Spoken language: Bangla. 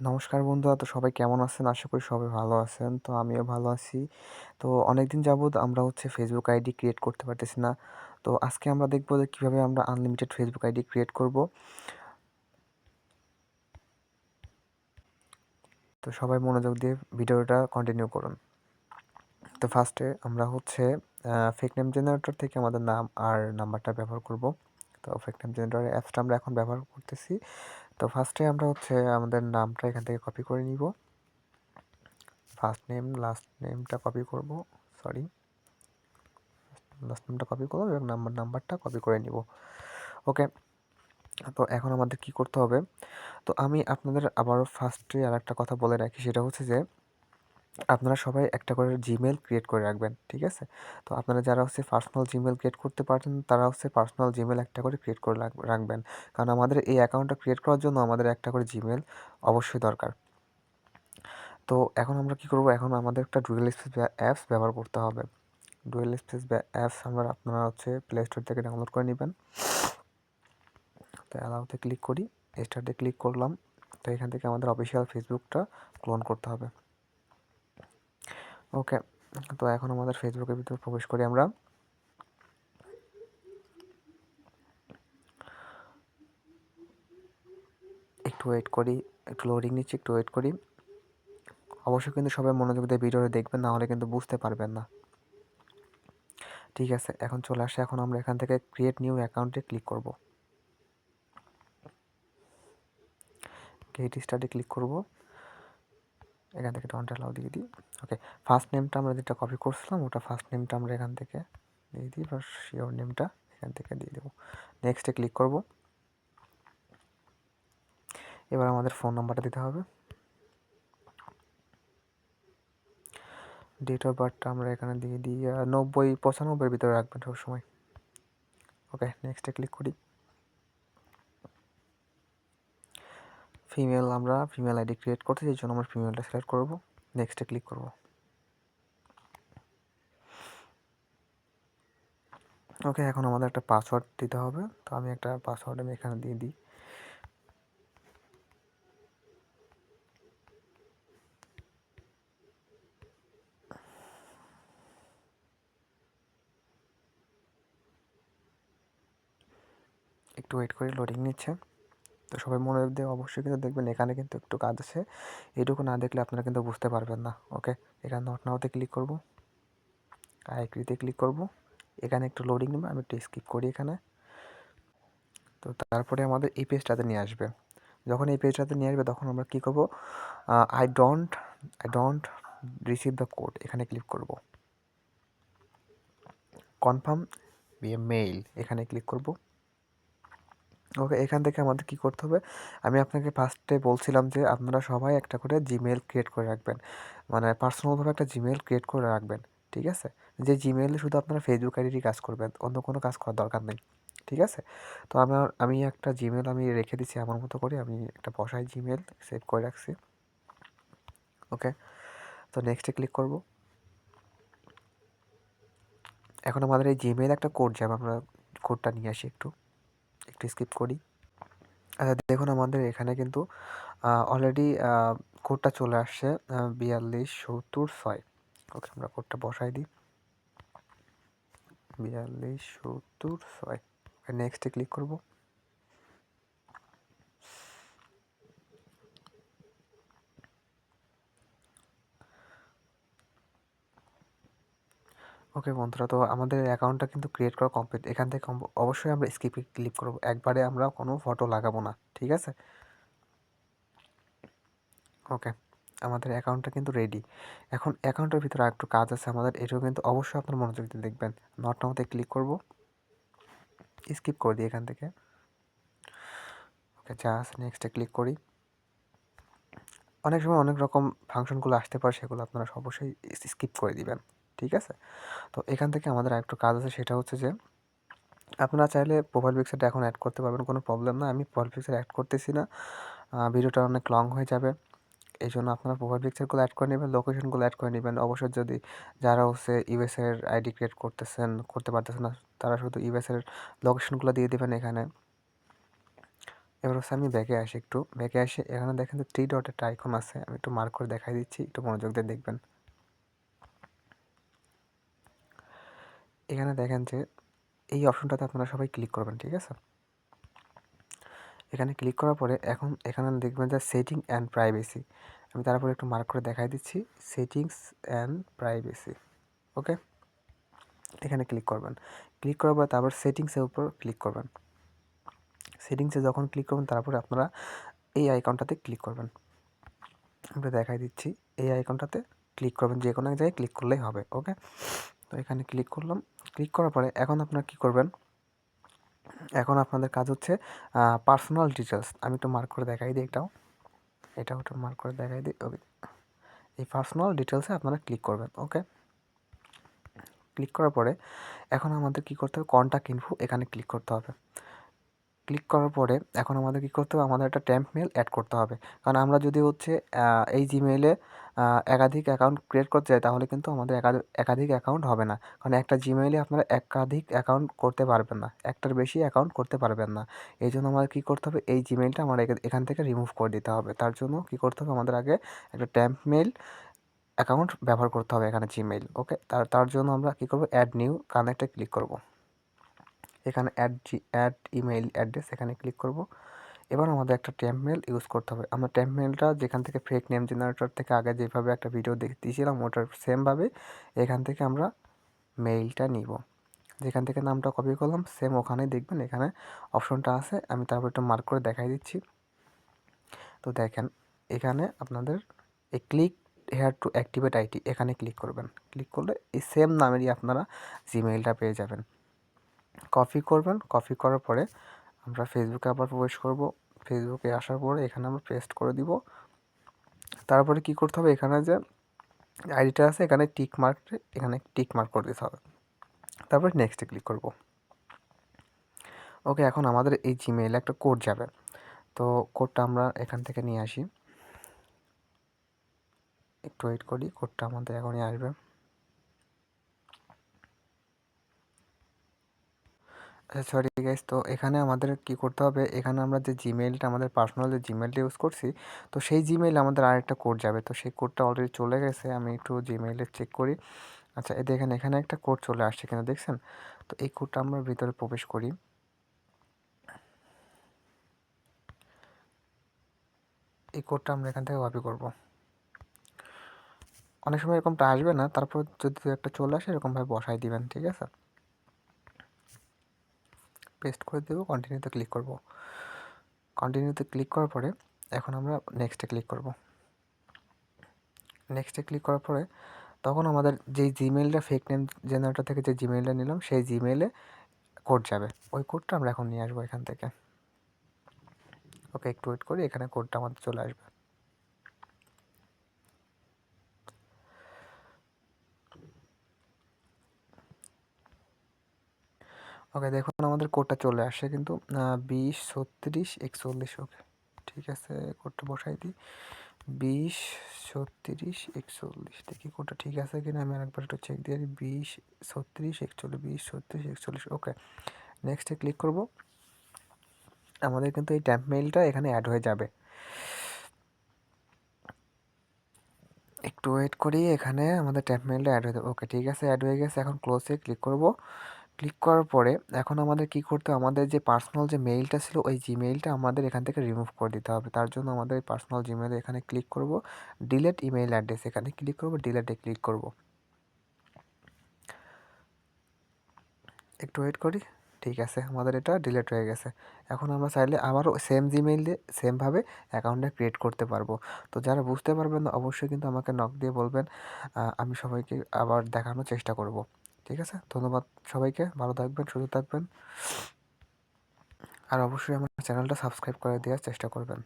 নমস্কার বন্ধুরা, তো সবাই কেমন আছেন? আশা করি সবাই ভালো আছেন। তো আমিও ভালো আছি। তো অনেকদিন যাবৎ আমরা ফেসবুক আইডি ক্রিয়েট করতে পারতেছি না। তো আজকে আমরা দেখব যে কীভাবে আমরা আনলিমিটেড ফেসবুক আইডি ক্রিয়েট করব। তো সবাই মনোযোগ দিয়ে ভিডিওটা কন্টিনিউ করুন। তো ফার্স্টে আমরা ফেক নেম জেনারেটর থেকে আমাদের নাম আর নাম্বারটা ব্যবহার করব। তো ফেক নেম জেনারেটর অ্যাপসটা আমরা এখন ব্যবহার করতেছি। তো ফার্স্টে আমরা আমাদের নামটা এখান থেকে কপি করে নিব। ফার্স্ট নেম লাস্ট নেমটা কপি করব। সরি, লাস্ট নেমটা কপি করব এবং নাম্বারটা কপি করে নিব। ওকে, তো এখন আমাদের কি করতে হবে? তো আমি আপনাদের আবারও ফার্স্টে আরেকটা কথা বলে রাখি, সেটা হচ্ছে যে আপনারা সবাই একটা করে জিমেল ক্রিয়েট করে রাখবেন, ঠিক আছে? তো আপনারা যারা পার্সোনাল জিমেল ক্রিয়েট করতে পারেন তারা পার্সোনাল জিমেল একটা করে ক্রিয়েট করে রাখবেন, কারণ আমাদের এই অ্যাকাউন্টটা ক্রিয়েট করার জন্য আমাদের একটা করে জিমেল অবশ্যই দরকার। তো এখন আমরা কি করব? এখন আমাদের একটা ডুয়েল স্পেস অ্যাপস ব্যবহার করতে হবে। ডুয়েল স্পেস অ্যাপস আপনারা প্লে স্টোর থেকে ডাউনলোড করে নেবেন। তো অ্যালাউতে ক্লিক করি, স্টার্টে ক্লিক করলাম। তো এখান থেকে আমাদের অফিসিয়াল ফেসবুকটা ক্লোন করতে হবে। ওকে, তো এখন আমাদের ফেসবুকের ভিতরে প্রবেশ করি আমরা। একটু ওয়েট করি, একটু লোডিং নিচ্ছি, একটু ওয়েট করি। অবশ্যই কিন্তু সবাই মনোযোগ দিয়ে ভিডিওটা দেখবেন, না হলে কিন্তু বুঝতে পারবেন না। ঠিক আছে, এখন চলে আসে। এখন আমরা এখান থেকে ক্রিয়েট নিউ অ্যাকাউন্টে ক্লিক করব। গেট স্টার্টে ক্লিক করব। এখান থেকে ডন্ট অ্যালাউ দিয়ে দিই। ওকে, ফার্স্ট নেমটা আমরা যেটা কপি করছিলাম ওটা ফার্স্ট নেমটা আমরা এখান থেকে দিয়ে দিই, বা শিওর নেমটা এখান থেকে দিয়ে দেবো। নেক্সটে ক্লিক করব। এবার আমাদের ফোন নাম্বারটা দিতে হবে। ডেট অফ বার্থটা আমরা এখানে দিয়ে দিই 90-95 ভিতরে রাখবেন সবসময়। ওকে, নেক্সটে ক্লিক করি। আমরা ফিমেল আইডি ক্রিয়েট করতে, সেই জন্য আমরা ফিমেলটা সিলেক্ট করব। নেক্সটে ক্লিক করব। ওকে, এখন আমাদের একটা পাসওয়ার্ড দিতে হবে। তো আমি একটা পাসওয়ার্ড এখানে দিয়ে দিই। একটু ওয়েট করি, লোডিং নিচ্ছে। তো সবাই মনোযোগ দিয়ে অবশ্যই কিন্তু দেখবেন, এখানে কিন্তু একটু কাজ আছে। এইটুকু না দেখলে আপনারা কিন্তু বুঝতে পারবেন না। ওকে, এখানে নট নাওতে ক্লিক করব, আই এগ্রিতে ক্লিক করব। এখানে একটু লোডিং নেবে, আমি একটু স্কিপ করি এখানে। তো তারপরে আমাদের এই পেজটাতে নিয়ে আসবে। যখন এই পেজটাতে নিয়ে আসবে তখন আমরা কী করব? I don't receive the code, এখানে ক্লিক করব। কনফার্ম মেইল, এখানে ক্লিক করব। ওকে, এখান থেকে আমাদের কী করতে হবে? আমি আপনাকে ফার্স্টে বলছিলাম যে আপনারা সবাই একটা করে জিমেল ক্রিয়েট করে রাখবেন, মানে পার্সোনালভাবে একটা জিমেল ক্রিয়েট করে রাখবেন, ঠিক আছে? যে জিমেইলে শুধু আপনারা ফেসবুক আইডি কাজ করবেন, অন্য কোনো কাজ করার দরকার নেই, ঠিক আছে? তো আমি একটা জিমেল আমি রেখে দিচ্ছি আমার মতো করে, আমি একটা বসাই জিমেল সেভ করে রাখছি। ওকে, তো নেক্সটে ক্লিক করব। এখন আমাদের এই জিমেইলে একটা কোড যাবে, আমরা কোডটা নিয়ে আসি। একটু স্কিপ করি। আচ্ছা, দেখুন আমাদের এখানে কিন্তু অলরেডি কোডটা চলে আসছে 4276। ওকে, আমরা কোডটা বসাই দিই 4276। ওকে, নেক্সটে ক্লিক করব। ওকে বন্ধুরা, তো আমাদের অ্যাকাউন্টটা কিন্তু ক্রিয়েট করা কমপ্লিট। এখান থেকে অবশ্যই আমরা স্কিপে ক্লিক করব, একবারে আমরা কোনো ফটো লাগাবো না, ঠিক আছে? ওকে, আমাদের অ্যাকাউন্টটা কিন্তু রেডি। এখন অ্যাকাউন্টের ভিতরে আরেকটু কাজ আছে আমাদের, এটাও কিন্তু অবশ্যই আপনার মনোযোগ দিয়ে দেখবেন। নট নাওতে ক্লিক করব, স্কিপ করে দিই এখান থেকে। ওকে, জাস্ট নেক্সটে ক্লিক করি। অনেক সময় অনেক রকম ফাংশনগুলো আসতে পারে, সেগুলো আপনারা অবশ্যই স্কিপ করে দিবেন, ঠিক আছে? তো এখান থেকে আমাদের আরেকটু কাজ আছে, সেটা হচ্ছে যে আপনারা চাইলে প্রোফাইল পিকচারটা এখন অ্যাড করতে পারবেন, কোনো প্রবলেম না। আমি প্রোফাইল পিকচার অ্যাড করতেছি না, ভিডিওটা অনেক লং হয়ে যাবে। এই জন্য আপনারা প্রোফাইল পিকচারগুলো অ্যাড করে নেবেন, লোকেশনগুলো অ্যাড করে নেবেন। অবশ্যই যদি যারা ইউএসের আইডি ক্রিয়েট করতে পারতেছেন না, তারা শুধু ইউএসের লোকেশনগুলো দিয়ে দেবেন এখানে। এবার হচ্ছে আমি ব্যাকে আসি, একটু ব্যাকে আসে এখানে দেখেন যে 3 ডট একটা আইকন আছে, আমি একটু মার্ক করে দেখাই দিচ্ছি, একটু মনোযোগ দিয়ে দেখবেন। এখানে দেখেন যে এই অপশনটাতে আপনারা সবাই ক্লিক করবেন, ঠিক আছে? এখানে ক্লিক করার পরে এখন এখানে দেখবেন যে সেটিং অ্যান্ড প্রাইভেসি, আমি তারপরে একটু মার্ক করে দেখাই দিচ্ছি, সেটিংস অ্যান্ড প্রাইভেসি। ওকে, এখানে ক্লিক করবেন। ক্লিক করার পর তারপর সেটিংসের উপর ক্লিক করবেন। সেটিংসে যখন ক্লিক করবেন তারপরে আপনারা এই আইকনটাতে ক্লিক করবেন। আমরা দেখাই দিচ্ছি, এই আইকনটাতে ক্লিক করবেন, যে কোনো এক জায়গায় ক্লিক করলেই হবে। ওকে, তো এখানে ক্লিক করলাম। ক্লিক করার পরে এখন আপনারা কী করবেন, এখন আপনাদের কাজ হচ্ছে পার্সোনাল ডিটেলস, আমি একটু মার্ক করে দেখাই দিই, এটাও একটু মার্ক করে দেখাই দিই। ওকে, এই পার্সোনাল ডিটেলসে আপনারা ক্লিক করবেন। ওকে, ক্লিক করার পরে এখন আমাদের কী করতে হবে, কন্ট্যাক্ট ইনফো এখানে ক্লিক করতে হবে। ক্লিক করার পরে এখন আমাদের কী করতে হবে, আমাদের একটা টেম্প মেল অ্যাড করতে হবে। কারণ আমরা যদি হচ্ছে এই জিমেইলে একাধিক অ্যাকাউন্ট ক্রিয়েট করতে চাই তাহলে কিন্তু আমাদের একাধিক অ্যাকাউন্ট হবে না। কারণ একটা জিমেইলে আপনারা একাধিক অ্যাকাউন্ট করতে পারবেন না, একটার বেশি অ্যাকাউন্ট করতে পারবেন না। এই জন্য আমাদের কী করতে হবে, এই জিমেইলটা আমরা এখান থেকে রিমুভ করে দিতে হবে। তার জন্য কী করতে হবে, আমাদের আগে একটা টেম্প মেল অ্যাকাউন্ট ব্যবহার করতে হবে এখানে জিমেইল। ওকে, তার জন্য আমরা কী করব, অ্যাড নিউ কানেক্টে ক্লিক করব। এখানে অ্যাড ইমেইল অ্যাড্রেস এখানে ক্লিক করব। এবার আমাদের একটা টেম্প মেল ইউজ করতে হবে। আমরা টেম্প মেলটা যেখান থেকে ফেক নেম জেনারেটর থেকে আগে যেভাবে একটা ভিডিও দিয়েছিলাম ওটার সেমভাবে এখান থেকে আমরা মেইলটা নিব। যেখান থেকে নামটা কপি করলাম সেম ওখানেই দেখবেন এখানে অপশনটা আছে, আমি তারপর একটু মার্ক করে দেখাই দিচ্ছি। তো দেখেন এখানে আপনাদের এই click here two activate IT এখানে ক্লিক করবেন। ক্লিক করলে এই সেম নামেরই আপনারা জিমেইলটা পেয়ে যাবেন। কপি করবেন, কপি করার পরে আমরা ফেসবুকে আবার প্রবেশ করব। ফেসবুকে আসার পরে এখানে আমরা পেস্ট করে দিব। তারপরে কি করতে হবে, এখানে যে আইডিটা আছে এখানে টিক মার্ক করে দিতে হবে। তারপরে নেক্সটে ক্লিক করব। ওকে, এখন আমাদের এই জিমেইলে একটা কোড যাবে, তো কোডটা আমরা এখান থেকে নিয়ে আসি। একটু ওয়েট করি, কোডটা আমাদের এখনই আসবে। সরি গাইস, তো এখানে আমাদের কি করতে হবে, এখানে আমরা যে জিমেইলটা আমাদের পার্সোনাল যে জিমেইলটা ইউজ করছি, তো সেই জিমেইলে আমাদের আরেকটা কোড যাবে। তো সেই কোডটা অলরেডি চলে গেছে, আমি একটু জিমেইলে চেক করি। আচ্ছা, দেখেন এখানে একটা কোড চলে আসছে কিনা দেখছেন? তো এই কোডটা আমরা ভিতরে প্রবেশ করি। এই কোডটা আমরা এখান থেকে কপি করব। অনেক সময় এরকমটা আসবে না, তারপর যদি একটা চলে আসে এরকমভাবে বসাই দিবেন, ঠিক আছে? পেস্ট করে দেবো, কন্টিনিউতে ক্লিক করব। কন্টিনিউতে ক্লিক করার পরে এখন আমরা নেক্সটে ক্লিক করব। নেক্সটে ক্লিক করার পরে তখন আমাদের যেই জিমেইলটা ফেক নেম জেনারেটর থেকে যে জিমেইলটা নিলাম সেই জিমেইলে কোড যাবে। ওই কোডটা আমরা এখন নিয়ে আসবো এখান থেকে। ওকে, একটু ওয়েট করি, এখানে কোডটা আমাদের চলে আসবে। ওকে, দেখুন আমাদের কোডটা চলে আসছে কিন্তু 20 36 41। ওকে, ঠিক আছে, কোডটা বসাই দিই 20 36 41। দেখি কোডটা ঠিক আছে কিনা, আমি আরেকবার একটু চেক দিয়ে দিই। 20 36 41, 20 36 41। ওকে, নেক্সটে ক্লিক করব। আমাদের কিন্তু এই ট্যাম্প মেইলটা এখানে অ্যাড হয়ে যাবে। একটু ওয়েট করি, এখানে আমাদের ট্যাম্প মেইলটা অ্যাড হয়ে যাবে। ওকে, ঠিক আছে, অ্যাড হয়ে গেছে। এখন ক্লোজে ক্লিক করব। ক্লিক করার পরে এখন আমাদের কী করতে হবে, আমাদের যে পার্সোনাল যে মেইলটা ছিল ওই জিমেইলটা আমাদের এখান থেকে রিমুভ করে দিতে হবে। তার জন্য আমাদের এই পার্সোনাল জিমেইলে এখানে ক্লিক করব, ডিলেট ইমেইল অ্যাড্রেস এখানে ক্লিক করব, ডিলেটে ক্লিক করব। একটু ওয়েট করি, ঠিক আছে, আমাদের এটা ডিলেট হয়ে গেছে। এখন আমরা চাইলে আবারও সেম জিমেইল দিয়ে সেমভাবে অ্যাকাউন্টটা ক্রিয়েট করতে পারবো। তো যারা বুঝতে পারবেন না অবশ্যই কিন্তু আমাকে নক দিয়ে বলবেন, আমি সবাইকে আবার দেখানোর চেষ্টা করব। ঠিক আছে, ধন্যবাদ সবাইকে, ভালো থাকবেন, সুস্থ থাকবেন, আর অবশ্যই আমার চ্যানেলটা সাবস্ক্রাইব করে দেওয়ার চেষ্টা করবেন।